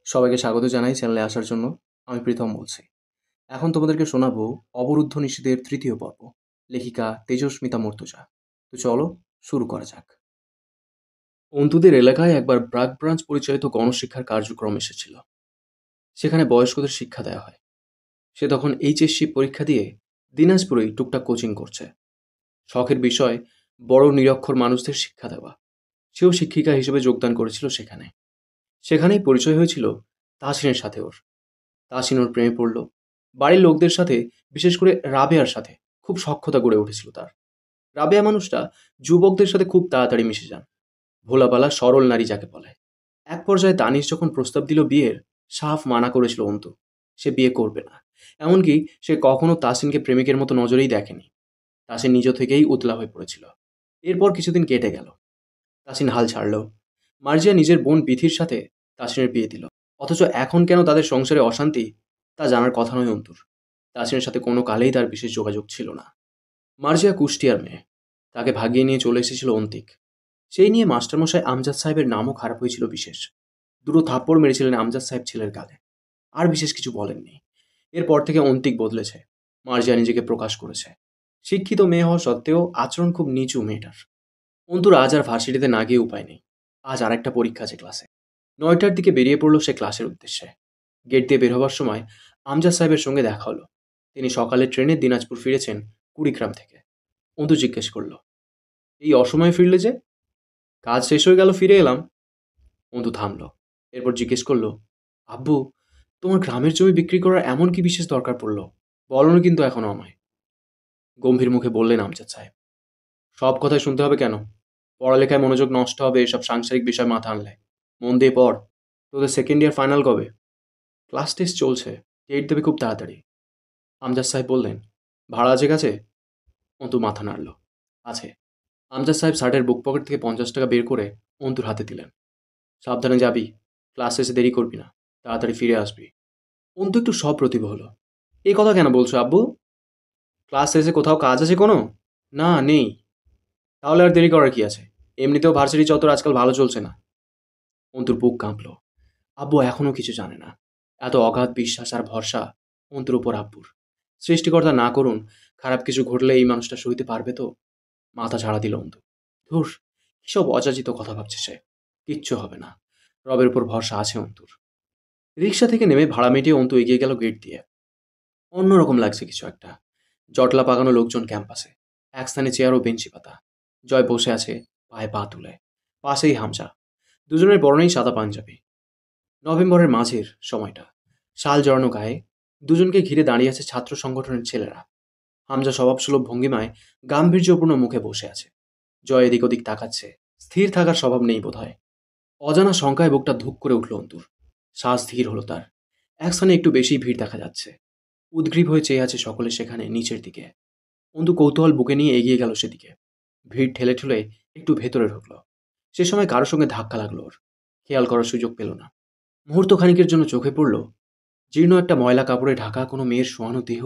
সবাইকে স্বাগত জানাই চ্যানেলে আসার জন্য। আমি প্রীতম বলছি। এখন তোমাদেরকে শোনাবো অবরুদ্ধ নিষিদ্ধের ৩য় পর্ব। লেখিকা তেজস্মিতা মর্তুজা। তো চলো শুরু করা যাক। অন্তুদের এলাকায় একবার ব্রাক ব্রাঞ্চ পরিচালিত গণশিক্ষার কার্যক্রম এসেছিল। সেখানে বয়স্কদের শিক্ষা দেওয়া হয়। সে তখন এইচএসসি পরীক্ষা দিয়ে দিনাজপুরেই টুকটাক কোচিং করছে। শখের বিষয় বড় নিরক্ষর মানুষদের শিক্ষা দেওয়া। সেও শিক্ষিকা হিসেবে যোগদান করেছিল সেখানে। সেখানেই পরিচয় হয়েছিল তাহসিনের সাথে ওর। তাসিন ওর প্রেমে পড়ল। বাড়ির লোকদের সাথে, বিশেষ করে রাবেয়ার সাথে খুব সখ্যতা গড়ে উঠেছিল তার। রাবেয়া মানুষটা যুবকদের সাথে খুব তাড়াতাড়ি মিশে যান। ভোলাপালা সরল নারী যাকে বলে। এক পর্যায়ে দানিশ যখন প্রস্তাব দিল বিয়ের, সাফ মানা করেছিল অন্তু। সে বিয়ে করবে না। এমনকি সে কখনো তাসিনকে প্রেমিকের মতো নজরেই দেখেনি। তাসিন নিজ থেকেই উতলা হয়ে পড়েছিল। এরপর কিছুদিন কেটে গেল। তাসিন হাল ছাড়ল। মার্জিয়া নিজের বোন বিথির সাথে তাসিনের বিয়ে দিল। অথচ এখন কেন তাদের সংসারে অশান্তি, তা জানার কথা নয় অন্তুর। তাসিনের সাথে কোনো কালেই তার বিশেষ যোগাযোগ ছিল না। মার্জিয়া কুষ্টিয়ার মেয়ে। তাকে ভাগিয়ে নিয়ে চলে এসেছিল অন্তিক। সেই নিয়ে মাস্টারমশাই আমজাদ সাহেবের নামও খারাপ হয়েছিল বিশেষ। দুটো থাপ্পড় মেরেছিলেন আমজাদ সাহেব ছেলের গালে। আর বিশেষ কিছু বলেননি। এরপর থেকে অন্তিক বদলেছে। মার্জিয়া নিজেকে প্রকাশ করেছে। শিক্ষিত মেয়ে হওয়া সত্ত্বেও আচরণ খুব নিচু মেয়েটার। অন্তুর আজ আর ভার্সিটিতে না গিয়ে উপায় নেই। আজ আরেকটা পরীক্ষা আছে ক্লাসে। ৯টার দিকে বেরিয়ে পড়ল সে ক্লাসের উদ্দেশ্যে। গেট দিয়ে বের হবার সময় আমজাদ সাহেবের সঙ্গে দেখা হলো। তিনি সকালে ট্রেনে দিনাজপুর ফিরেছেন কুড়িগ্রাম থেকে। অন্তু জিজ্ঞেস করলো, এই অসময়ে ফিরলে যে? কাজ শেষ হয়ে গেল, ফিরে এলাম। অন্তু থামলো। এরপর জিজ্ঞেস করলো, আব্বু, তোমার গ্রামের জমি বিক্রি করার এমন কি বিশেষ দরকার পড়লো? বলনি কিন্তু এখনো আমায়। গম্ভীর মুখে বললেন আমজাদ সাহেব, সব কথাই শুনতে হবে কেন? পড়ালেখায় মনোযোগ নষ্ট হবে এসব সাংসারিক বিষয় মাথা আনলে। মন দিয়ে পড়। তোদের সেকেন্ড ইয়ার ফাইনাল কবে? ক্লাস টেস্ট চলছে। ডেট দেবে খুব তাড়াতাড়ি। আমজাদ সাহেব বললেন, ভাড়া আছে কাছে? অন্তু মাথা নাড়ল। আছে। আমজাদ সাহেব শার্টের বুক পকেট থেকে 50 টাকা বের করে অন্তুর হাতে দিলেন। সাবধানে যাবি। ক্লাস শেষে দেরি করবি না। তাড়াতাড়ি ফিরে আসবি। অন্তু একটু সপ্রতিভ হলো। এই কথা কেন বলছো আব্বু? ক্লাস শেষে কোথাও কাজ আছে কোনো? না, নেই। তাহলে আর দেরি করার কি আছে? এমনিতেও ভার্সিটি চত্বর আজকাল ভালো চলছে না। অন্তুর বুক কাঁপল। আব্বু এখনো কিছু জানে না। এত অগাধ বিশ্বাস আর ভরসা অন্তুর উপর আব্বুর। সৃষ্টিকর্তা না করুন খারাপ কিছু ঘটলে এই মানুষটা সইতে পারবে তো? মাথা ঝাড়া দিল অন্তু। ধুর, কিসব অযাচিত কথা ভাবছে সে। কিচ্ছু হবে না। রবের উপর ভরসা আছে অন্তুর। রিক্সা থেকে নেমে ভাড়া মিটিয়ে অন্তু এগিয়ে গেল গেট দিয়ে। অন্যরকম লাগছে কিছু একটা। জটলা পাকানো লোকজন ক্যাম্পাসে। এক স্থানে চেয়ার ও বেঞ্চি পাতা। জয় বসে আছে, পায়ে পা তুলে। পাশেই হামজা। দুজনের পরনেই সাদা পাঞ্জাবি। নভেম্বরের মাঝের সময়টা। শাল জড়ানো গায়ে। দুজনকে ঘিরে দাঁড়িয়ে আছে ছাত্র সংগঠনের ছেলেরা। হামজা স্বভাবসুলভ ভঙ্গিমায় গাম্ভীর্যপূর্ণ মুখে বসে আছে। জয় এদিক ওদিক তাকাচ্ছে। স্থির থাকার স্বভাব নেই বোধহয়। অজানা শঙ্কায় বুকটা ধুক করে উঠল অন্তুর। শ্বাস ধীর হলো তার। এক স্থানে একটু বেশি ভিড় দেখা যাচ্ছে। উদ্গ্রীব হয়ে চেয়ে আছে সকলে সেখানে নিচের দিকে। অন্তু কৌতূহল বুকে নিয়ে এগিয়ে গেল সেদিকে। ভিড় ঠেলে ঠুলে একটু ভেতরে ঢুকলো। সে সময় কারোর সঙ্গে ধাক্কা লাগলো ওর। খেয়াল করার সুযোগ পেল না। মুহূর্ত খানিকের জন্য চোখে পড়ল জীর্ণ একটা ময়লা কাপড়ে ঢাকা কোনো মেয়ের শোয়ানো দেহ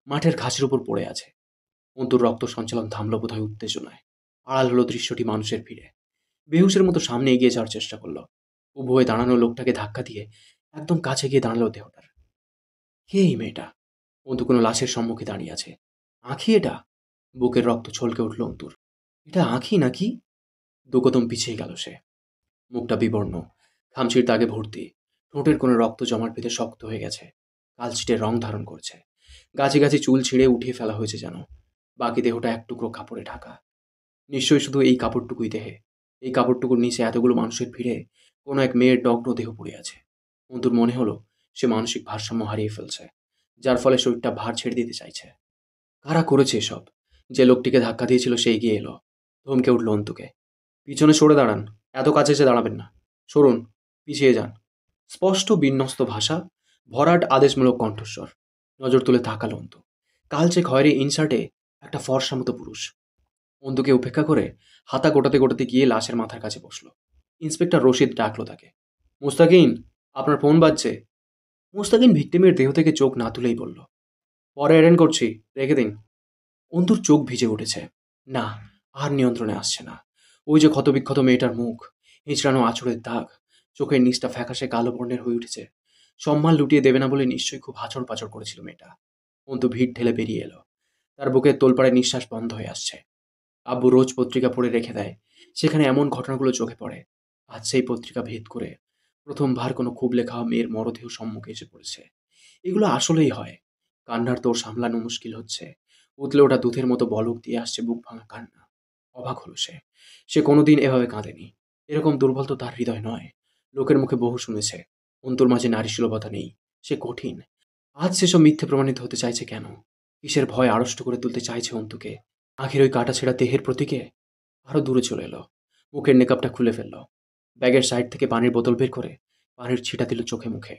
মাঠের ঘাসের উপর পড়ে আছে। অন্তুর রক্ত সঞ্চালন থামল বোধহয় উত্তেজনায়। আড়াল হলো দৃশ্যটি মানুষের ভিড়ে। বেহুশের মতো সামনে এগিয়ে যাওয়ার চেষ্টা করলো। উভয়ে দাঁড়ানো লোকটাকে ধাক্কা দিয়ে একদম কাছে গিয়ে দাঁড়ালো দেহটার। কে এই মেয়েটা? অন্তু কোনো লাশের সম্মুখে দাঁড়িয়ে আছে। আঁখি এটা? বুকের রক্ত ছলকে উঠল অন্তুর। এটা আঁখি নাকি? দুকদম পিছিয়ে গেল সে। মুখটা বিবর্ণ। খামচির দাগে ভর্তি। ঠোঁটের কোনো রক্ত জমাট বেঁধে শক্ত হয়ে গেছে। কালচিটে রং ধারণ করছে। গাছে গাছে চুল ছিঁড়ে উঠিয়ে ফেলা হয়েছে যেন। বাকি দেহটা এক টুকরো কাপড়ে ঢাকা। নিশ্চয়ই শুধু এই কাপড়টুকুই দেহে। এই কাপড়টুকুর নিচে এতগুলো মানুষের ভিড়ে কোনো এক মেয়ের নগ্ন দেহ পড়ে আছে। অন্তুর মনে হলো সে মানসিক ভারসাম্য হারিয়ে ফেলছে, যার ফলে শরীরটা ভার ছেড়ে দিতে চাইছে। কারা করেছে এসব? যে লোকটিকে ধাক্কা দিয়েছিল সে এগিয়ে এলো। ধমকে উঠল অন্তুকে, পিছনে সরে দাঁড়ান। এত কাছে এসে দাঁড়াবেন না। সরুন, পিছিয়ে যান। স্পষ্ট বিন্যস্ত ভাষা, ভরাট আদেশমূলক কণ্ঠস্বর। নজর তুলে তাকালো অন্তু। কালচে খয়েরি ইনসার্টে একটা ফর্সা মতো পুরুষ। অন্তুকে উপেক্ষা করে হাতা গোটাতে গোটাতে গিয়ে লাশের মাথার কাছে বসলো। ইন্সপেক্টর রশিদ ডাকলো তাকে। মুস্তাকিন, আপনার ফোন বাজছে। মুস্তাকিন ভিক্টিমের দেহ থেকে চোখ না তুলেই বলল, পরে অ্যাটেন্ড করছি, রেখে দিন। অন্তুর চোখ ভিজে উঠেছে। না, আর নিয়ন্ত্রণে আসছে না। ওই যে ক্ষতবিক্ষত মেয়েটার মুখ, হিঁচড়ানো আঁচড়ের দাগ, চোখের নিচটা ফ্যাকাশে কালো বর্ণের হয়ে উঠেছে। সম্মান লুটিয়ে দেবে না বলে নিশ্চয়ই খুব হাঁচড় পাচড় করেছিল মেয়েটা। অন্তু ভিড় ঠেলে বেরিয়ে এলো। তার বুকের তোলপাড়ে নিঃশ্বাস বন্ধ হয়ে আসছে। আব্বু রোজ পত্রিকা পড়ে রেখে দেয়, সেখানে এমন ঘটনাগুলো চোখে পড়ে। আজ সেই পত্রিকা ভেদ করে প্রথমবার কোনো খুব লেখা মেয়ের মরদেহ সম্মুখে এসে পড়েছে। এগুলো আসলেই হয়। কান্নার তোর সামলানো মুশকিল হচ্ছে। উতলে ওটা দুধের মতো বলক দিয়ে আসছে বুক ভাঙা কান্না। অবাক হলো সে। সে কোনোদিন এভাবে কাঁদেনি। এরকম দুর্বল তো তার হৃদয় নয়। লোকের মুখে বহু শুনেছে অন্তর মাঝে নারীসুলভতা নেই, সে কঠিন। আজ সেসব মিথ্যে প্রমাণিত হতে চাইছে কেন? কিসের ভয় আড়ষ্ট করে তুলতে চাইছে অন্তুকে? আখের ওই কাটাছেঁড়া দেহের প্রতীকে? আরো দূরে চলে এলো। মুখের নেকাবটা খুলে ফেলল। ব্যাগের সাইড থেকে পানির বোতল বের করে পানির ছিটা দিল চোখে মুখে।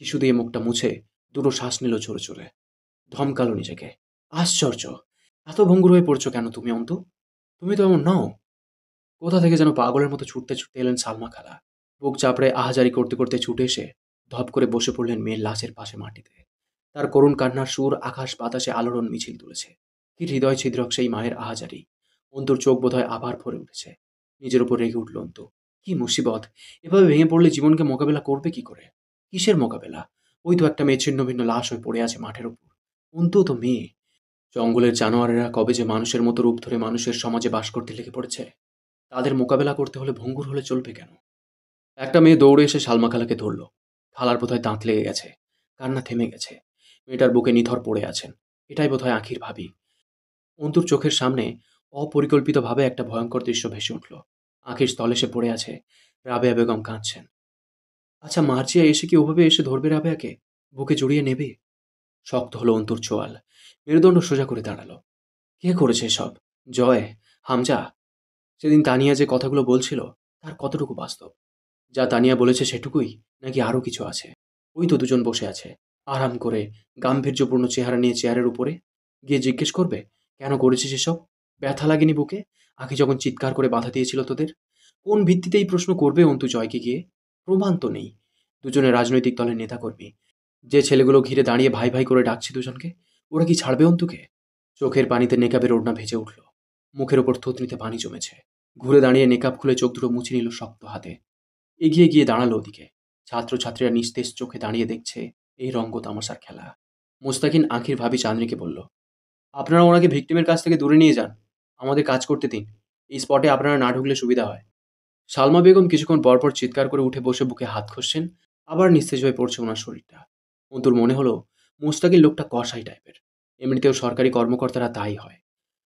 টিস্যু দিয়ে মুখটা মুছে দুটো শ্বাস নিল জোরে জোরে। ধমকালো নিজেকে। আশ্চর্য! এত ভঙ্গুর হয়ে পড়ছো কেন তুমি অন্তু? তুমি তো এমন নও। কোথা থেকে যেন পাগলের মতো ছুটতে ছুটতে এলেন সালমা খালা। বুক চাপড়ে আহাজারি করতে করতে ছুটে এসে ধপ করে বসে পড়লেন মেয়ের লাশের পাশে মাটিতে। তার করুণ কান্নার সুর আকাশ বাতাসে আলোড়ন মিছিল তুলেছে। কি হৃদয় ছিদ্রক সেই মায়ের আহাজারি! অন্তুর চোখ বোধহয় আবার ভরে উঠেছে। নিজের উপর রেগে উঠল অন্তু। কি মুসিবত! এভাবে ভেঙে পড়লে জীবনকে মোকাবেলা করবে কি করে? কিসের মোকাবেলা? ওই তো একটা মেয়ে ছিন্ন ভিন্ন লাশ হয়ে পড়ে আছে মাঠের উপর। অন্তুও তো মেয়ে। জঙ্গলের জানোয়ারেরা কবে যে মানুষের মতো রূপ ধরে মানুষের সমাজে বাস করতে লেগে পড়েছে। তাদের মোকাবেলা করতে হলে ভঙ্গুর হলে চলবে কেন? একটা মেয়ে দৌড়ে এসে সালমা খালাকে ধরল। খালার বোধহয় দাঁত লেগে গেছে। কান্না থেমে গেছে। মেয়েটার বুকে নিথর পড়ে আছেন। এটাই বোধহয় আঁখির ভাবি। অন্তুর চোখের সামনে অপরিকল্পিতভাবে একটা ভয়ঙ্কর দৃশ্য ভেসে উঠল। আঁখির স্থলে সে পড়ে আছে। রাবেয়া বেগম কাঁদছেন। আচ্ছা, মার্জিয়া এসে কি ওভাবে এসে ধরবে রাবেয়াকে? বুকে জড়িয়ে নেবে? শক্ত হলো অন্তুর চোয়াল। মেরুদণ্ড সোজা করে দাঁড়ালো। কে করেছে এসব? জয়? হামজা? সেদিন তানিয়া যে কথাগুলো বলছিল, তার কতটুকু বাস্তব? যা তানিয়া বলেছে সেটুকুই, নাকি আরও কিছু আছে? ওই তো দুজন বসে আছে আরাম করে, গাম্ভীর্যপূর্ণ চেহারা নিয়ে চেয়ারের উপরে। গিয়ে জিজ্ঞেস করবে কেন করেছিস এসব? ব্যথা লাগেনি বুকে? আঁখি যখন চিৎকার করে বাধা দিয়েছিল তোদের? কোন ভিত্তিতে এই প্রশ্ন করবে অন্তু জয়কে গিয়ে? প্রমাণ তো নেই। দুজনে রাজনৈতিক দলের নেতাকর্মী। যে ছেলেগুলো ঘিরে দাঁড়িয়ে ভাই ভাই করে ডাকছে দুজনকে, ওরা কি ছাড়বে অন্তুকে? চোখের পানিতে নেকাবের ওড়না ভেজে উঠল। মুখের ওপর থুতনিতে পানি জমেছে। ঘুরে দাঁড়িয়ে নেকাব খুলে চোখ দুটো মুছে নিল শক্ত হাতে। এগিয়ে গিয়ে দাঁড়ালো ওদিকে। ছাত্রছাত্রীরা নিস্তেজ চোখে দাঁড়িয়ে দেখছে এই রঙ্গ তামাশার খেলা। মোস্তাকিন আঁখির ভাবি চাঁদনিকে বলল, আপনারা ওনাকে ভিকটিমের কাছ থেকে দূরে নিয়ে যান। আমাদের কাজ করতে দিন। এই স্পটে আপনারা না ঢুকলে সুবিধা হয়। সালমা বেগম কিছুক্ষণ পরপর চিৎকার করে উঠে বসে বুকে হাত ঘষছেন। আবার নিস্তেজ হয়ে পড়ছে ওনার শরীরটা। অন্তুর মনে হলো মুস্তাকিন লোকটা কসাই টাইপের। এমনিতেও সরকারি কর্মকর্তারা তাই হয়।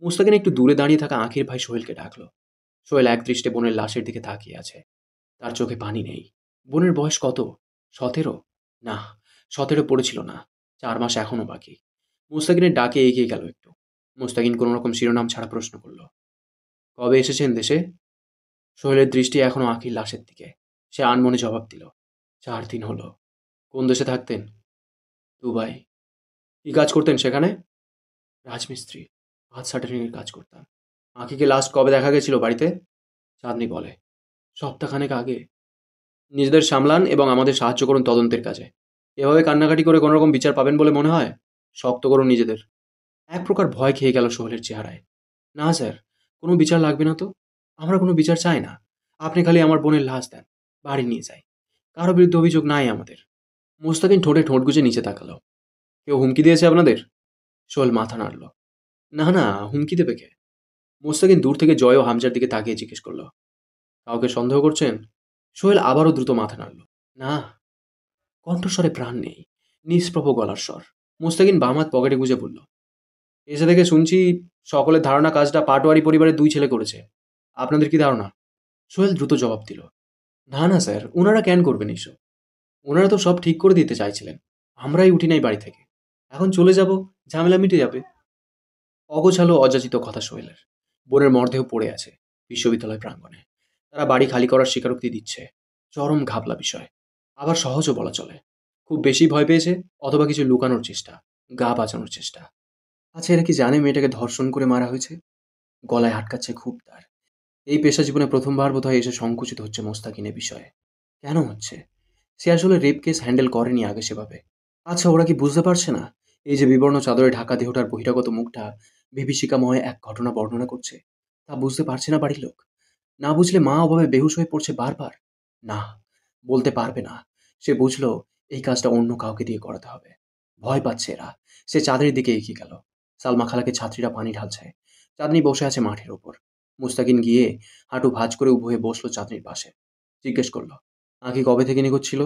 মুস্তাকিন একটু দূরে দাঁড়িয়ে থাকা আঁখির ভাই সোহেলকে ডাকলো। সোহেল একদৃষ্টে বোনের লাশের দিকে তাকিয়ে আছে। তার চোখে পানি নেই। বোনের বয়স কত? 17? না, 17 পড়েছিল না। 4 মাস এখনো বাকি। মুস্তাকিনের ডাকে এগিয়ে গেল একটু। মুস্তাকিন কোনো রকম শিরোনাম ছাড়া প্রশ্ন করল, কবে এসেছেন দেশে? সোহেলের দৃষ্টি এখনো আঁখির লাশের দিকে। সে আনমনে জবাব দিল, 4 দিন হলো। কোন দেশে থাকতেন? দুবাই। কি কাজ করতেন সেখানে? রাজমিস্ত্রি। হাত সাটারিংয়ের কাজ করতাম। আঁখিকে লাস্ট কবে দেখা গেছিল বাড়িতে? চাঁদনি বলে, সপ্তাহখানেক আগে। নিজেদের সামলান এবং আমাদের সাহায্য করুন তদন্তের কাজে। এভাবে কান্নাকাটি করে কোনো রকম বিচার পাবেন বলে মনে হয়? শক্ত করুন নিজেদের। এক প্রকার ভয় খেয়ে গেল সোহেলের চেহারায়। না স্যার, কোনো বিচার লাগবে না তো। আমরা কোনো বিচার চাই না। আপনি খালি আমার বোনের লাশ দেন, বাড়ি নিয়ে যাই। কারো বিরুদ্ধে অভিযোগ নাই আমাদের। মোস্তাকিন ঠোঁটে ঠোঁট গুজে নিচে তাকালো। কেউ হুমকি দিয়েছে আপনাদের? সোহেল মাথা নাড়ল। না না, হুমকি দেবে কে? মোস্তাকিন দূর থেকে জয় ও হামজার দিকে তাকিয়ে জিজ্ঞেস করল, কাউকে সন্দেহ করছেন? সোহেল আবারও দ্রুত মাথা নাড়ল। না। কণ্ঠস্বরে প্রাণ নেই। নিষ্প্রভ গলার স্বর। মোস্তাকিন বাম হাত পকেটে গুজে বলল, এসে থেকে শুনছি সকলের ধারণা কাজটা পাটোয়ারি পরিবারের 2 ছেলে করেছে। আপনাদের কি ধারণা? সোহেল দ্রুত জবাব দিল, না না স্যার, ওনারা কেন করবেন এইসব? ওনারা তো সব ঠিক করে দিতে চাইছিলেন। আমরাই উঠি নাই বাড়ি থেকে। এখন চলে যাব, ঝামেলা মিটে যাবে। অগোছালো অযাচিত কথা সোহেলের। বোনের মরদেহ পড়ে আছে বিশ্ববিদ্যালয় প্রাঙ্গণে। তারা বাড়ি খালি করার স্বীকারোক্তি দিচ্ছে। চরম ঘাবলা বিষয়। আবার সহজও বলা চলে। খুব বেশি ভয় পেয়েছে, অথবা কিছু লুকানোর চেষ্টা, গা বাঁচানোর চেষ্টা। আচ্ছা, এরা কি জানে মেয়েটাকে ধর্ষণ করে মারা হয়েছে? গলায় আটকাচ্ছে খুব তার। এই পেশা জীবনে প্রথমবার বোধহয় এসে সংকুচিত হচ্ছে মোস্তাকিনের বিষয়ে। কেন হচ্ছে? সে আসলে রেপ কেস হ্যান্ডেল করেনি আগে সেভাবে। আচ্ছা, ওরা কি বুঝতে পারছে না এই যে বিবর্ণ চাদরে ঢাকা দেহটার বহিরাগত মুখটা বিভীষিকাময় এক ঘটনা বর্ণনা করছে? তা বুঝতে পারছে না বাড়ির লোক? না বুঝলে মা অভাবে বেহুশ হয়ে পড়ছে বারবার? না, বলতে পারবে না। সে বুঝল এই কাজটা অন্য কাউকে দিয়ে করাতে হবে। ভয় পাচ্ছে এরা। সে চাঁদের দিকে এগিয়ে গেল। সালমা খালাকে ছাত্রীরা পানি ঢালছে। চাঁদনি বসে আছে মাঠের ওপর। মুস্তাকিন গিয়ে হাঁটু ভাঁজ করে উবু হয়ে বসলো চাঁদনির পাশে। জিজ্ঞেস করল, আঁখি কবে থেকে নিখোঁজ ছিল?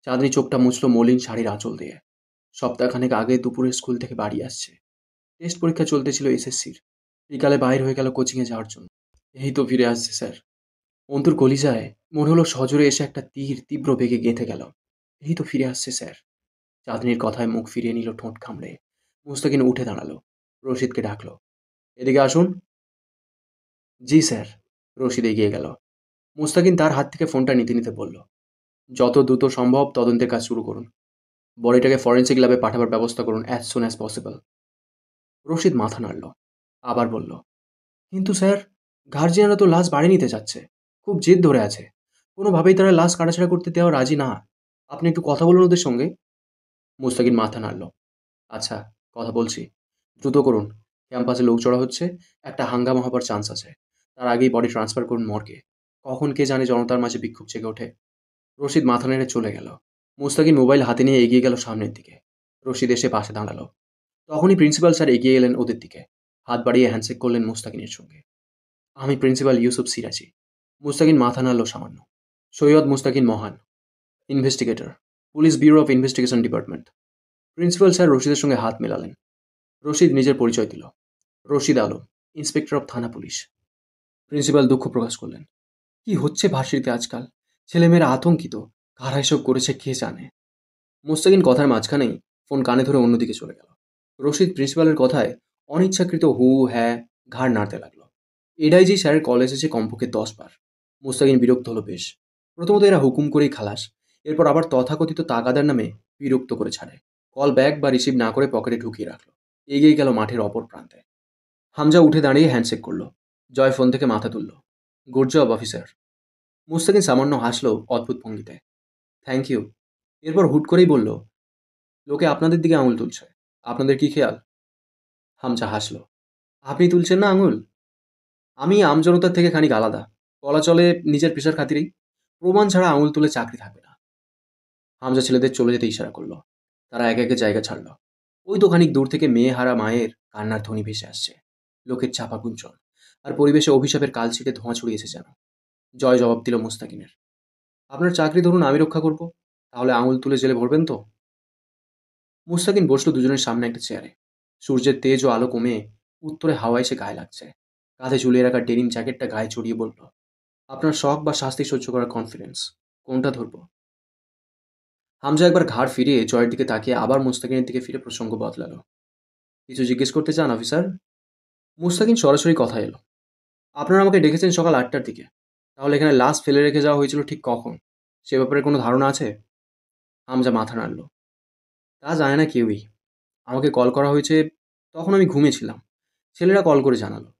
চাঁদনি চোখটা মুছল মলিন শাড়ির আঁচল দিয়ে। সপ্তাহখানেক আগে দুপুরে স্কুল থেকে বাড়ি আসছে। টেস্ট পরীক্ষা চলতেছিল এসএসসির। বিকালে বাইর হয়ে গেল কোচিংয়ে যাওয়ার জন্য। এই তো ফিরে আসছে স্যার। অন্তুর কলিজায় মনে হলো সজোরে এসে একটা তীর তীব্র বেগে গেঁথে গেল। এই তো ফিরে আসছে স্যার। চাঁদনির কথায় মুখ ফিরিয়ে নিল ঠোঁট কামড়ে। মুস্তাকিন উঠে দাঁড়ালো। রশিদকে ডাকলো, এদিকে আসুন। জি স্যার। রশিদ এগিয়ে গেল। মুস্তাকিন তার হাত থেকে ফোনটা নিতে নিতে বলল, যত দ্রুত সম্ভব তদন্তের কাজ শুরু করুন। বডিটাকে ফরেন্সিক ল্যাবে পাঠাবার ব্যবস্থা করুন as soon as possible. Rashid মাথা নাড়ল। আবার বলল, কিন্তু স্যার, গার্জিয়ানরা তো লাশ বাড়ি নিতে চাচ্ছে। খুব জেদ ধরে আছে। কোনোভাবেই তারা লাশ কাটাছাড়া করতে দেওয়া রাজি না। আপনি একটু কথা বলুন ওদের সঙ্গে। মুস্তাকিন মাথা নাড়ল। আচ্ছা, কথা বলছি। দ্রুত করুন। ক্যাম্পাসে লোক জড়ো হচ্ছে। একটা হাঙ্গামা হবার চান্স আছে। তার আগেই বডি ট্রান্সফার করুন মর্গে। কখন কে জানে জনতার মাঝে বিক্ষোভ জেগে ওঠে। রশিদ মাথা নেড়ে চলে গেল। মুস্তাকিন মোবাইল হাতে নিয়ে এগিয়ে গেল সামনের দিকে। রশিদ এসে পাশে দাঁড়ালো। তখনই প্রিন্সিপাল স্যার এগিয়ে এলেন ওদের দিকে। হাত বাড়িয়ে হ্যান্ডশেক করলেন মুস্তাকিনের সঙ্গে। আমি প্রিন্সিপাল ইউসুফ সিরাজি। মুস্তাকিন মাথা নাড়ল সামান্য। সৈয়দ মুস্তাকিন মহান, investigator, police bureau of investigation department. Principal sir রশিদের সঙ্গে হাত মেলালেন। রশিদ নিজের পরিচয় দিল। রশিদ আলম, ইন্সপেক্টর অফ থানা পুলিশ। প্রিন্সিপাল দুঃখ প্রকাশ করলেন। কি হচ্ছে ভার্সিটিতে আজকাল? ছেলেমেয়েরা আতঙ্কিত। কারা এসব করেছে কে জানে। মুস্তাকিন কথার মাঝখানেই ফোন কানে ধরে অন্যদিকে চলে গেল। রশিদ প্রিন্সিপালের কথায় অনিচ্ছাকৃত হু হ্যাঁ ঘাড় নাড়তে লাগলো। এডাইজি স্যারের কল এসেছে কমপক্ষে 10 বার। মুস্তাকিন বিরক্ত হলো বেশ। প্রথমত এরা হুকুম করেই খালাস। এরপর আবার তথাকথিত তাগাদার নামে বিরক্ত করে ছাড়ে। কল ব্যাক বা রিসিভ না করে পকেটে ঢুকিয়ে রাখলো। এগিয়ে গেল মাঠের অপর প্রান্তে। হামজা উঠে দাঁড়িয়ে হ্যান্ডশেক করলো। জয় ফোন থেকে মাথা তুলল। Good job officer. মুস্তাকিন সামান্য হাসলো অদ্ভুত ভঙ্গিতে। Thank you. এরপর হুট করেই বলল, লোকে আপনাদের দিকে আঙুল তুলছে। আপনাদের কি খেয়াল? হামজা হাসল। আপনি তুলছেন না আঙুল? আমি আমজনতার থেকে খানিক আলাদা। বলা চলে নিজের পেশার খাতিরেই। প্রমাণ ছাড়া আঙুল তুলে চাকরি থাকবে না। হামজা ছেলেদের চলে যেতে ইশারা করলো। তারা একে একে জায়গা ছাড়ল। ওই তো খানিক দূর থেকে মেয়ে হারা মায়ের কান্নার ধ্বনি ভেসে আসছে। লোকের চাপা গুঞ্জন। আর পরিবেশে অভিশাপের কালছিটে ধোঁয়া ছড়িয়েছে যেন। জয় জবাব দিল মুস্তাকিনের, আপনার চাকরি ধরুন আমি রক্ষা করব। তাহলে আঙুল তুলে জেলে ভরবেন তো? মুস্তাকিন বসলো দুজনের সামনে একটা চেয়ারে। সূর্যের তেজ ও আলো কমে উত্তরে হাওয়া এসে গায়ে লাগছে। কাঁধে ঝুলিয়ে রাখা ডেনিম জ্যাকেটটা গায়ে চড়িয়ে বলল, আপনার শখ বা শাস্তি সহ্য করার কনফিডেন্স, কোনটা ধরবো? হামজা একবার ঘাড় ফিরিয়ে জয়ের দিকে তাকিয়ে আবার মুস্তাকিনের দিকে ফিরে প্রসঙ্গ বদলালো। কিছু জিজ্ঞেস করতে চান অফিসার? মুস্তাকিন সরাসরি কথা এলো। আপনারা আমাকে ডেকেছেন সকাল 8টার দিকে। তাহলে এখানে লাশ ফেলে রেখে যাওয়া হয়েছিল ঠিক কখন? সে ব্যাপারে কোনো ধারণা আছে? হামজা মাথা নাড়ল। তা জানে না কেউই। আমাকে কল করা হয়েছে, তখন আমি ঘুমিয়েছিলাম। ছেলেরা কল করে জানালো।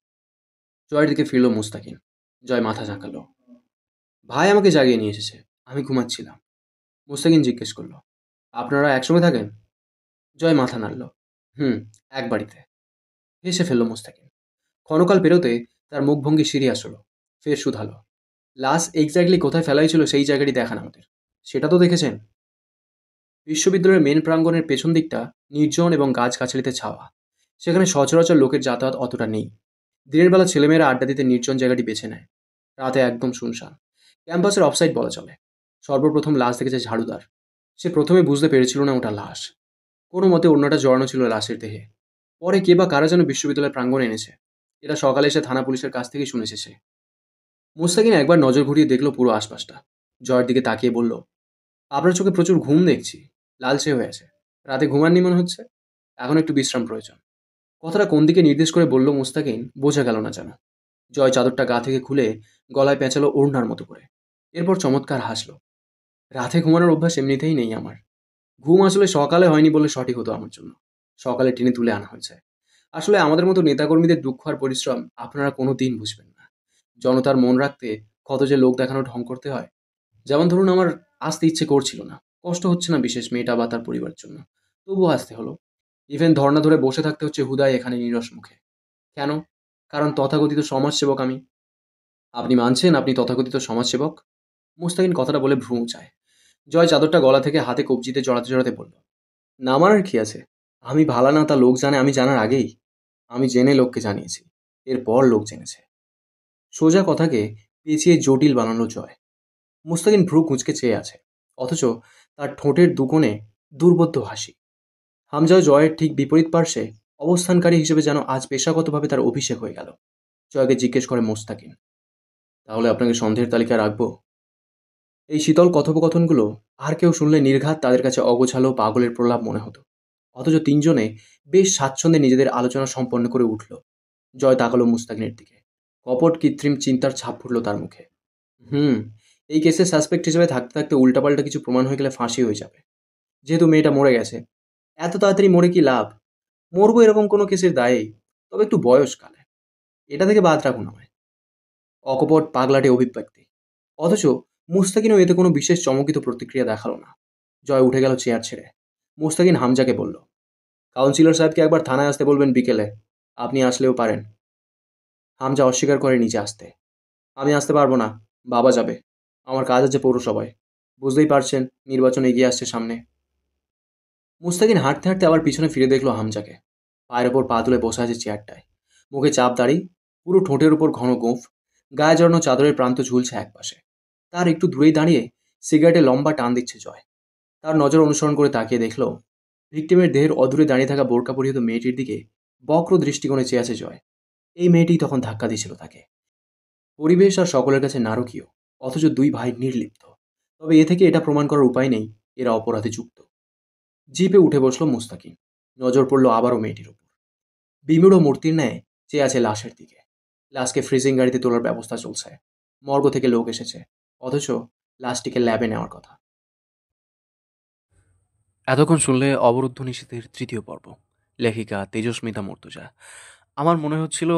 জয়ের দিকে ফিরল মুস্তাকিন। জয় মাথা ঝাঁকালো। ভাই আমাকে জাগিয়ে নিয়ে এসেছে। আমি ঘুমাচ্ছিলাম। মুস্তাকিন জিজ্ঞেস করলো, আপনারা একসঙ্গে থাকেন? জয় মাথা নাড়ল। হুম, এক বাড়িতে। হেসে ফেলল মুস্তাকিন। ক্ষণকাল পেরোতে তার মুখভঙ্গি সিরিয়াস হলো। ফের শুধালো, লাশ এক্স্যাক্টলি কোথায় ফেলা হয়েছিল সেই জায়গাটি দেখান আমাদের। সেটা তো দেখেছেন? বিশ্ববিদ্যালয়ের মেন প্রাঙ্গণের পেছন দিকটা নির্জন এবং গাছগাছালিতে ছাওয়া। সেখানে সচরাচর লোকের যাতায়াত অতটা নেই। দিনের বেলা ছেলেমেয়েরা আড্ডা দিতে নির্জন জায়গাটি বেছে নেয়। রাতে একদম শুনশান। ক্যাম্পাসের অফসাইড বলা চলে। সর্বপ্রথম লাশ দেখেছে ঝাড়ুদার। সে প্রথমে বুঝতে পেরেছিল না ওটা লাশ। কোনো মতে অন্যটা জড়ানো ছিল লাশের দেহে। পরে কে বা কারা যেন বিশ্ববিদ্যালয়ের প্রাঙ্গণে এনেছে। এটা সকালে এসে থানা পুলিশের কাছ থেকেই শুনেছে সে। মুস্তাকিন একবার নজর ঘুরিয়ে দেখল পুরো আশপাশটা। জয়ের দিকে তাকিয়ে বলল, আপনার চোখে প্রচুর ঘুম দেখছি। লালচে হয়ে আছে। রাতে ঘুমাননি মনে হচ্ছে। এখন একটু বিশ্রাম প্রয়োজন। কথাটা কোন দিকে নির্দেশ করে বলল মুস্তাকিন বোঝা গেল না যেন। জয় চাদরটা গা থেকে খুলে গলায় পেঁচালো ওড়নার মতো করে। এরপর চমৎকার হাসলো। রাতে ঘুমানোর অভ্যাস এমনিতেই নেই আমার। ঘুম আসলে সকালে হয়নি বলে সঠিক হতো আমার জন্য। সকালে টেনে তুলে আনা হয়েছে। আসলে আমাদের মতো নেতাকর্মীদের দুঃখ আর পরিশ্রম আপনারা কোনো দিন বুঝবেন না। জনতার মন রাখতে কত যে লোক দেখানো ঢং করতে হয়। যেমন ধরুন, আমার আসতে ইচ্ছে করছিল না। কষ্ট হচ্ছে না বিশেষ মেয়েটা বা তার পরিবারের জন্য। তবুও আসতে হলো। ইভেন ধর্ণা ধরে বসে থাকতে হচ্ছে হুদায় এখানে নিরস মুখে। কেন? কারণ তথাকথিত সমাজসেবক আমি। আপনি মানছেন আপনি তথাকথিত সমাজসেবক? মুস্তাকিন কথাটা বলে ভ্রু চায়। জয় চাদরটা গলা থেকে হাতে কবজিতে জড়াতে জড়াতে বলল, না মানার কি আছে? আমি ভালা না তা লোক জানে আমি জানার আগেই। আমি জেনে লোককে জানিয়েছি, এরপর লোক জেনেছে। সোজা কথাকে পেঁচিয়ে জটিল বানালো জয়। মুস্তাকিন ভ্রু কুঁচকে চেয়ে আছে, অথচ তার ঠোঁটের দুকোণে দুর্বোধ্য হাসি। হামজা জয়ের ঠিক বিপরীত পার্শ্বে অবস্থানকারী হিসেবে যেন আজ পেশাগতভাবে তার অভিষেক হয়ে গেল। জয়কে জিজ্ঞেস করে মোস্তাকিন, তাহলে আপনাকে সন্দেহের তালিকায় রাখবো? এই শীতল কথোপকথনগুলো আর কেউ শুনলে নির্ঘাত তাদের কাছে অগোছালো পাগলের প্রলাপ মনে হতো। অথচ তিনজনে বেশ স্বাচ্ছন্দ্যে নিজেদের আলোচনা সম্পন্ন করে উঠল। জয় তাকালো মুস্তাকিনের দিকে। কপট কৃত্রিম চিন্তার ছাপ ফুটল তার মুখে। হুম, এই কেসে সাসপেক্ট হিসেবে থাকতে থাকতে উল্টাপাল্টা কিছু প্রমাণ হয়ে গেলে ফাঁসি হয়ে যাবে। যেহেতু মেয়েটা মরে গেছে, এত তাড়াতাড়ি মরে কি লাভ? মরবো এরকম কোনো কেসের দায়েই, তবে একটু বয়সকালে। এটা থেকে বাদ রাখুন আমায়। অকপট পাগলাটে অভিব্যক্তি। অথচ মুস্তাকিনও এতে কোনো বিশেষ চমকিত প্রতিক্রিয়া দেখালো না। জয় উঠে গেল চেয়ার ছেড়ে। মুস্তাকিন হামজাকে বলল, কাউন্সিলর সাহেবকে একবার থানায় আসতে বলবেন বিকেলে। আপনি আসলেও পারেন। হামজা অস্বীকার করে নিচে আসতে। আমি আসতে পারবো না, বাবা যাবে। আমার কাজ আছে পৌরসভায়। বুঝতেই পারছেন, নির্বাচন এগিয়ে আসছে সামনে। মুস্তাকিন হাঁটতে হাঁটতে আবার পিছনে ফিরে দেখলো হামজাকে। পায়ের ওপর পা তুলে বসে আছে চেয়ারটায়। মুখে চাপ দাড়ি, পুরো ঠোঁটের উপর ঘন গোঁফ, গায়ে জড়ানো চাদরের প্রান্ত ঝুলছে একপাশে। তার একটু দূরেই দাঁড়িয়ে সিগারেটে লম্বা টান দিচ্ছে জয়। তার নজর অনুসরণ করে তাকিয়ে দেখল, ভিকটিমের দেহের অদূরে দাঁড়িয়ে থাকা বোরকা পরিহিত মেয়েটির দিকে বক্র দৃষ্টিকোণে চেয়ে আছে জয়। এই মেয়েটিই তখন ধাক্কা দিয়েছিল তাকে। পরিবেশ আর সকলের কাছে নারকীয়, অথচ দুই ভাই নির্লিপ্ত। তবে এ থেকে এটা প্রমাণ করার উপায় নেই এরা অপরাধে যুক্ত। জিপে উঠে বসলো মুস্তাকিন। নজর পড়ল আবারও মেয়েটির উপর। বিমূঢ় মূর্তির ন্যায় চেয়ে আছে লাশের দিকে। লাশকে ফ্রিজিং গাড়িতে তোলার ব্যবস্থা চলছে। মর্গ থেকে লোক এসেছে, অথচ লাশটিকে ল্যাবে নেওয়ার কথা। এতক্ষণ শুনলে অবরুদ্ধ নিষেধের তৃতীয় পর্ব। লেখিকা তেজস্মিতা মর্তুজা। আমার মনে হচ্ছিল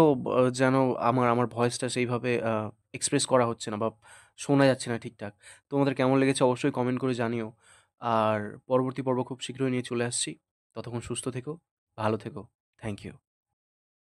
যেন আমার আমার ভয়েসটা সেইভাবে এক্সপ্রেস করা হচ্ছে না বা শোনা যাচ্ছে না ঠিকঠাক। তোমাদের কেমন লেগেছে অবশ্যই কমেন্ট করে জানিও। আর পরবর্তী পর্ব খুব শীঘ্রই নিয়ে চলে আসছি। ততক্ষণ সুস্থ থেকো, ভালো থেকো। Thank you.